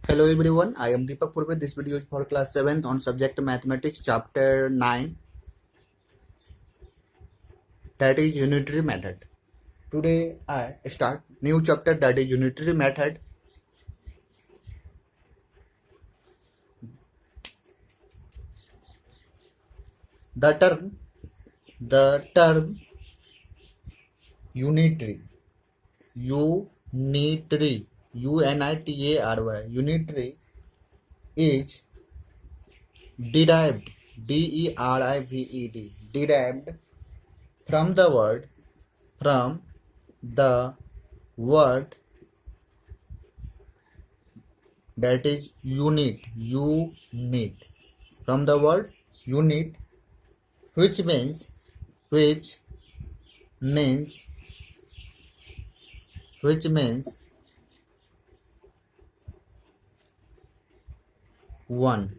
Hello everyone, I am Deepak Purve. This video is for class 7th on subject mathematics chapter 9, that is unitary method. Today I start new chapter, that is unitary method. The term unitary, unitary, unitary is derived, derived from the word that is unit, from the word unit, which means one.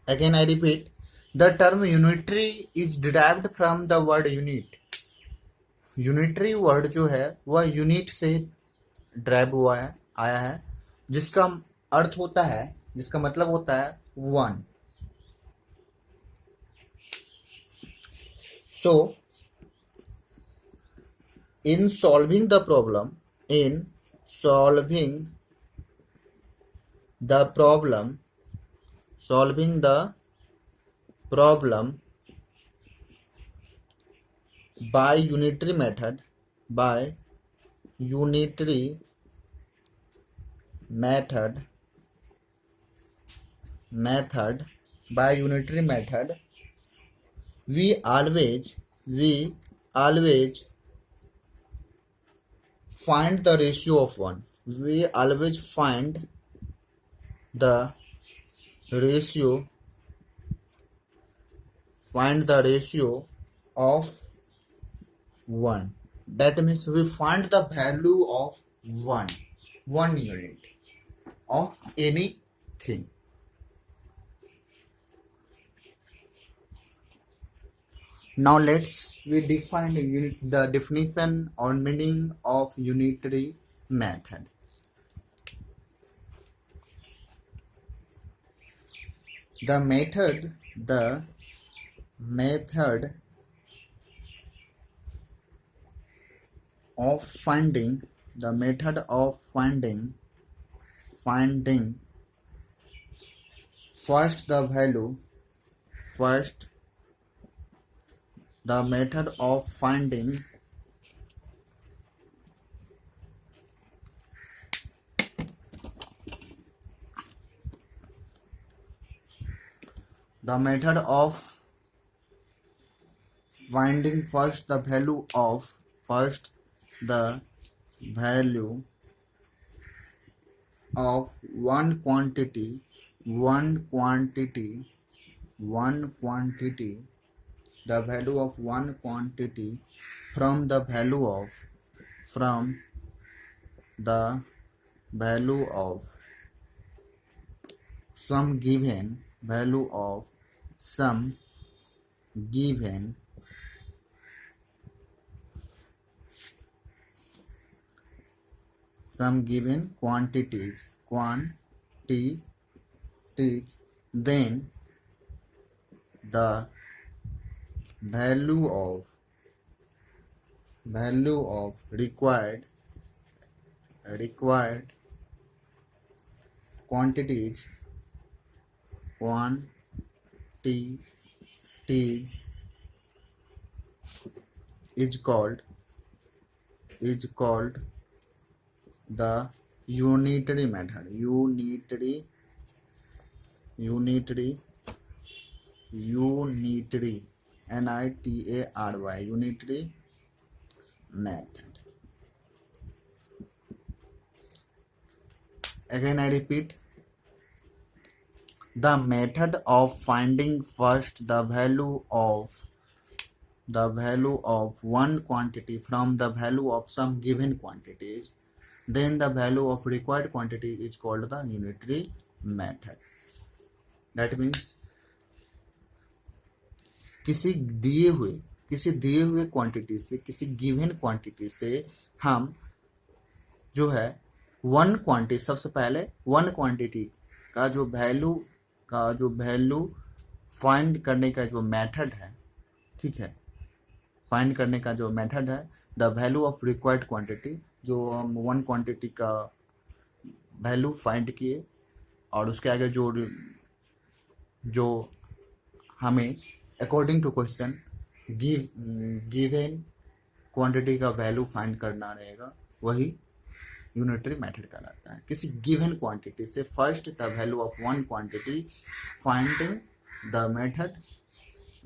Again I repeat, the term unitary is derived from the word unit. Unitary word जो है वह unit से drive हुआ है, आया है, जिसका अर्थ होता है, जिसका मतलब होता है one. So in solving the problem by unitary method, we always find the ratio of 1. We always find the ratio of 1. That means we find the value of 1 unit of anything. Now we define the definition or meaning of unitary method. The method of finding first the value the method of finding first the value of one quantity, the value of one quantity from the value of some given quantities, then the value of required quantities is called the unitary method. Unitary NITARY, unitary method. Again I repeat, the method of finding first the value of one quantity from the value of some given quantities, then the value of required quantity is called the unitary method. That means किसी दिए हुए quantity से, किसी given quantity से हम जो है one quantity, सबसे पहले वन क्वांटिटी का जो वैल्यू फाइंड करने का जो मेथड है, ठीक है, फाइंड करने का जो मेथड है, the value of required quantity, जो हम वन क्वांटिटी का वैल्यू फाइंड किए और उसके आगे जो हमें according to question given quantity का वैल्यू फाइंड करना रहेगा, वही यूनिटरी मेथड कहलाता है। किसी गिवन क्वांटिटी से first the value of one quantity finding the method,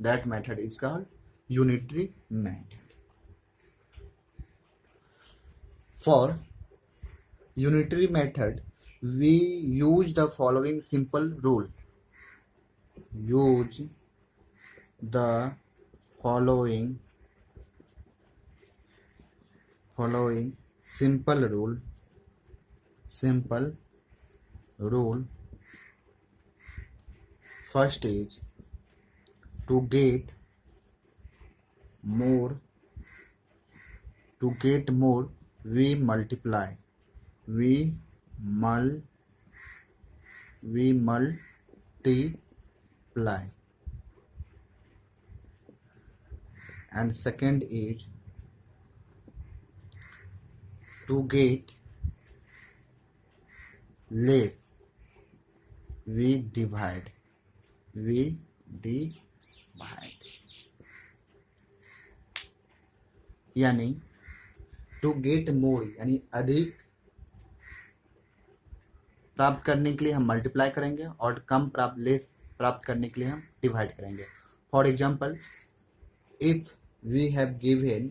that method is called unitary method. For unitary method we use the following simple rule. Use the following simple rule. First is to get more, we multiply. We multiply. And second is to get less, we divide. यानी to get more यानी अधिक प्राप्त करने के लिए हम multiply करेंगे और लेस प्राप्त करने के लिए हम डिवाइड करेंगे। For example, if we have given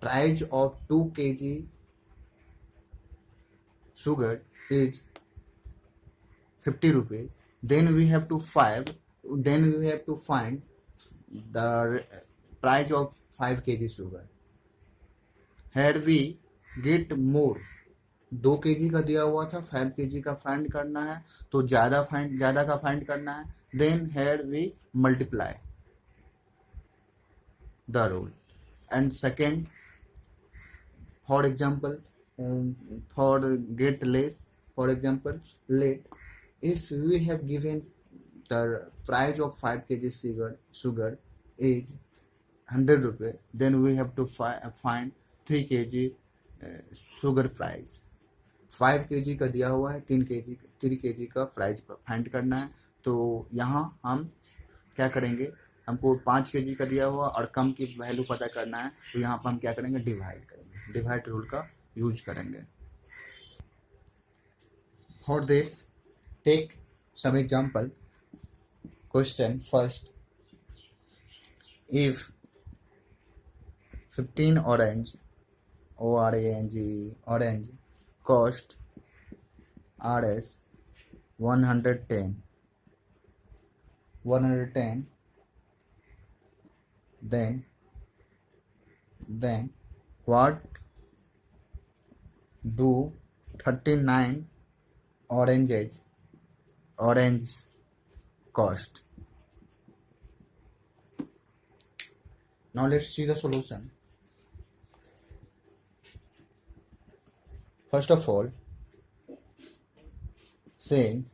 price of 2 kg sugar is 50 rupees, then we have to find the price of 5 kg sugar. Here we get more, 2 kg का दिया हुआ था, 5 kg का फाइंड करना है, तो ज़्यादा का फाइंड करना है। Then here we multiply the rule. And second, for example, for get less, for example, let if we have given the price of 5 kg sugar is 100 rupees, then we have to find 3 kg sugar price. 5 kg का दिया हुआ है, 3 kg का price find करना है। तो यहाँ हम क्या करेंगे, हमको 5 kg का दिया हुआ और कम की वैल्यू पता करना है, तो यहाँ पर हम क्या करेंगे, डिवाइड करेंगे, डिवाइड रूल का यूज करेंगे। For this take some example question. First, if 15 orange, orange cost Rs 110, then what do 39 orange cost? Now let's see the solution. First of all, saying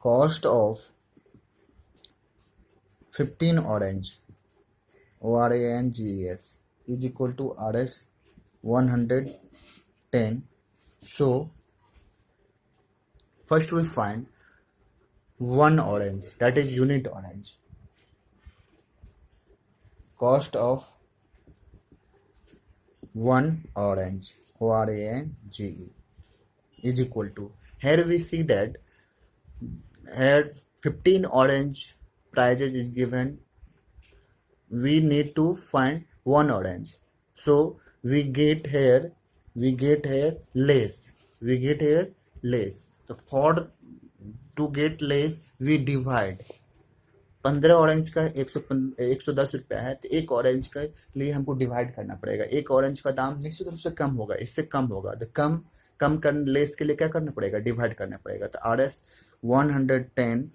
cost of 15 orange, ORANGES, is equal to Rs 110. So first we find one orange, that is unit orange. Cost of one orange, ORANGE, is equal to, here we see that here 15 orange prices is given, we need to find one orange, so we get here less, तो for to get less we divide। 15 orange का 110 रुपया है, तो एक orange के लिए हमको divide करना पड़ेगा। एक ऑरेंज का दाम निश्चित रूप से कम होगा, इससे कम होगा, तो कम करने लेस के लिए क्या करना पड़ेगा, डिवाइड करना पड़ेगा। तो Rs 110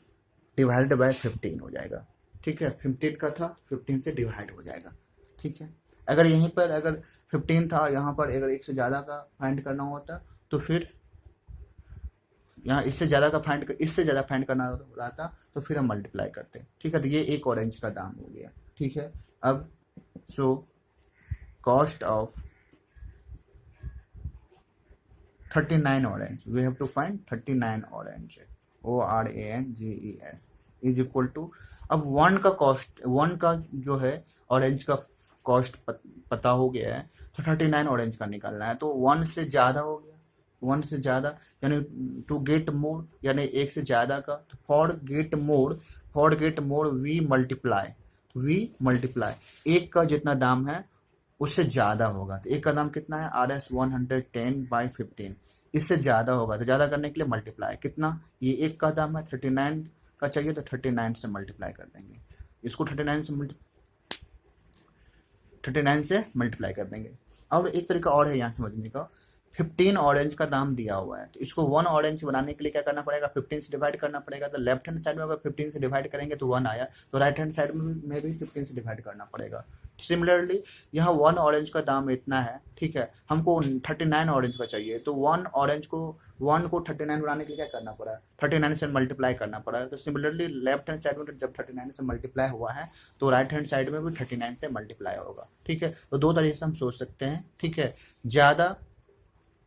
डिवाइडेड बाय 15 हो जाएगा, ठीक है। 15 का था, 15 से डिवाइड हो जाएगा, ठीक है। अगर यहीं पर अगर 15 था, यहाँ पर अगर एक से ज़्यादा का फाइंड करना होता तो फिर यहाँ इससे ज़्यादा फाइंड करना रहा था तो फिर हम मल्टीप्लाई करते। ठीक है, तो ये एक ऑरेंज का दाम हो गया। ठीक है, अब so cost of 39 orange, we have to find 39 orange, ORANGES is equal to, अब वन का कॉस्ट, वन का जो है ऑरेंज का कॉस्ट पता हो गया है, तो 39 ऑरेंज का निकालना है। तो वन से ज़्यादा हो गया, वन से ज़्यादा यानी टू गेट मोर, यानी एक से ज़्यादा का, तो for get more we multiply, एक का जितना दाम है उससे ज़्यादा होगा। तो एक का दाम कितना है, RS 110/15, इससे ज़्यादा होगा तो ज़्यादा करने के लिए मल्टीप्लाई कितना, ये एक का दाम है 39 का चाहिए तो 39 से मल्टीप्लाई कर देंगे, इसको 39 से मल्टीप्लाई कर देंगे। और एक तरीका और है यहाँ समझने का, 15 ऑरेंज का दाम दिया हुआ है, तो इसको 1 ऑरेंज बनाने के लिए क्या करना पड़ेगा, 15 से डिवाइड करना पड़ेगा। तो लेफ्ट हैंड साइड में अगर 15 से डिवाइड करेंगे तो 1 आया, तो राइट हैंड साइड में भी 15 से डिवाइड करना पड़ेगा। सिमिलरली यहाँ 1 ऑरेंज का दाम इतना है, ठीक है, हमको 39 ऑरेंज का चाहिए, तो 1 को 39 बनाने के लिए क्या करना पड़ा, 39 से मल्टीप्लाई करना पड़ा। तो सिमिलरली लेफ्ट हैंड साइड में जब 39 से मल्टीप्लाई हुआ है तो राइट हैंड साइड में भी 39 से मल्टीप्लाई होगा। ठीक है, तो दो तरीके से हम सोच सकते हैं। ठीक है, ज़्यादा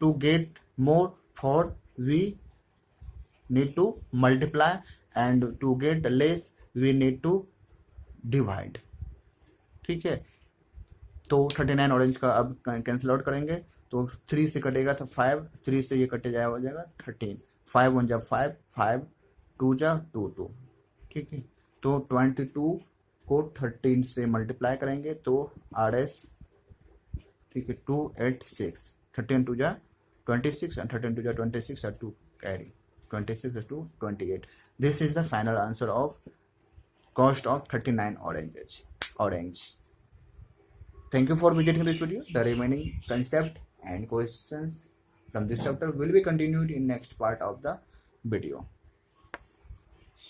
to get more, for we need to multiply, and to get less we need to divide। ठीक है, तो 39 ऑरेंज का अब कैंसिल आउट करेंगे तो 3 से कटेगा तो 5, 3 से ये कटे जाए हो जाएगा 13, 5 1 जा 5, 5 2 जा 2। ठीक है, तो 22 को 13 से मल्टीप्लाई करेंगे तो RS, ठीक है, 286, 13 2 जा 26 and 13 2 जा 26 are to carry 26 is to 28. This is the final answer of cost of 39 orange. Thank you for visiting this video. The remaining concept and questions from this chapter will be continued in next part of the video.